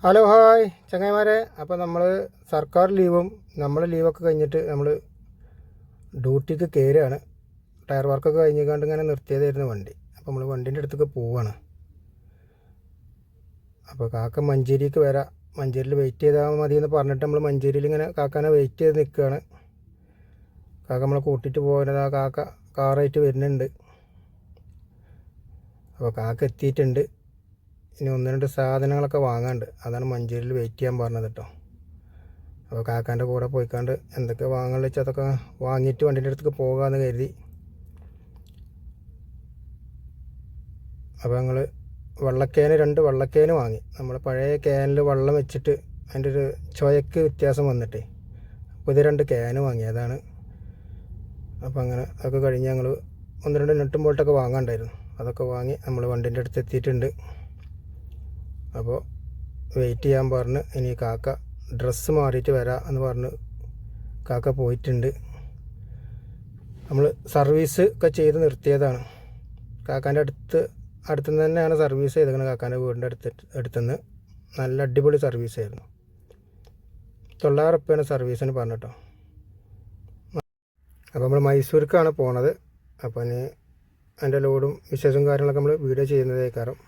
Hello hi ചങ്ങായിമാരെ. അപ്പോൾ നമ്മൾ സർക്കാർ ലീവും നമ്മൾ ലീവൊക്കെ കഴിഞ്ഞിട്ട് നമ്മൾ ഡ്യൂട്ടിക്ക് കയറുകയാണ്. ടയർ വർക്കൊക്കെ കഴിഞ്ഞിക്കാണ്ട് ഇങ്ങനെ നിർത്തിയതായിരുന്നു വണ്ടി. അപ്പോൾ നമ്മൾ വണ്ടീൻ്റെ അടുത്തേക്ക് പോവുകയാണ്. അപ്പോൾ കാക്ക മഞ്ചേരിക്ക് വരാം, മഞ്ചേരിയിൽ വെയിറ്റ് ചെയ്താൽ മതി എന്ന് പറഞ്ഞിട്ട് നമ്മൾ മഞ്ചേരിയിൽ ഇങ്ങനെ കാക്കാനെ വെയിറ്റ് ചെയ്ത് നിൽക്കുകയാണ്. കാക്ക നമ്മളെ കൂട്ടിയിട്ട് പോകുന്നത് ആ കാക്ക കാറായിട്ട് വരുന്നുണ്ട്. അപ്പോൾ കാക്ക എത്തിയിട്ടുണ്ട്. ഇനി ഒന്ന് രണ്ട് സാധനങ്ങളൊക്കെ വാങ്ങാണ്ട്, അതാണ് മഞ്ചേരിയിൽ വെയിറ്റ് ചെയ്യാൻ പറഞ്ഞത് കേട്ടോ. അപ്പോൾ കാക്കാൻ്റെ കൂടെ പോയിക്കാണ്ട് എന്തൊക്കെ വാങ്ങാൻ വെച്ചാൽ അതൊക്കെ വാങ്ങിയിട്ട് വണ്ടീൻ്റെ അടുത്തേക്ക് പോകാമെന്ന് കരുതി. അപ്പോൾ ഞങ്ങൾ രണ്ട് വെള്ളക്കേന് വാങ്ങി. നമ്മൾ പഴയ ക്യാനിൽ വെള്ളം വെച്ചിട്ട് അതിൻ്റെ ഒരു ചുവയ്ക്ക് വ്യത്യാസം വന്നിട്ടേ പുതിയ 2 ക്യാന് വാങ്ങി, അതാണ്. അപ്പോൾ അങ്ങനെ അതൊക്കെ കഴിഞ്ഞ് ഞങ്ങൾ ഒന്ന് രണ്ട് നെട്ടും ബോൾട്ടൊക്കെ വാങ്ങാണ്ടായിരുന്നു. അതൊക്കെ വാങ്ങി നമ്മൾ വണ്ടീൻ്റെ അടുത്ത് എത്തിയിട്ടുണ്ട്. അപ്പോൾ വെയിറ്റ് ചെയ്യാൻ പറഞ്ഞ് ഇനി കാക്ക ഡ്രസ്സ് മാറിയിട്ട് വരാം എന്ന് പറഞ്ഞ് കാക്ക പോയിട്ടുണ്ട്. നമ്മൾ സർവീസ് ഒക്കെ ചെയ്ത് നിർത്തിയതാണ്. കാക്കാൻ്റെ അടുത്തുനിന്ന് തന്നെയാണ് സർവീസ് ചെയ്തേക്കുന്നത്. കാക്കാൻ്റെ വീടിൻ്റെ അടുത്തുനിന്ന് നല്ല അടിപൊളി സർവീസായിരുന്നു. 900 റുപ്യാണ് സർവീസിന് പറഞ്ഞിട്ടോ. അപ്പോൾ നമ്മൾ മൈസൂർക്കാണ് പോണത്. അപ്പോൾ ഇനി അതിൻ്റെ ലോഡും വിശേഷവും കാര്യങ്ങളൊക്കെ നമ്മൾ വീഡിയോ ചെയ്യുന്നതേ കാരണം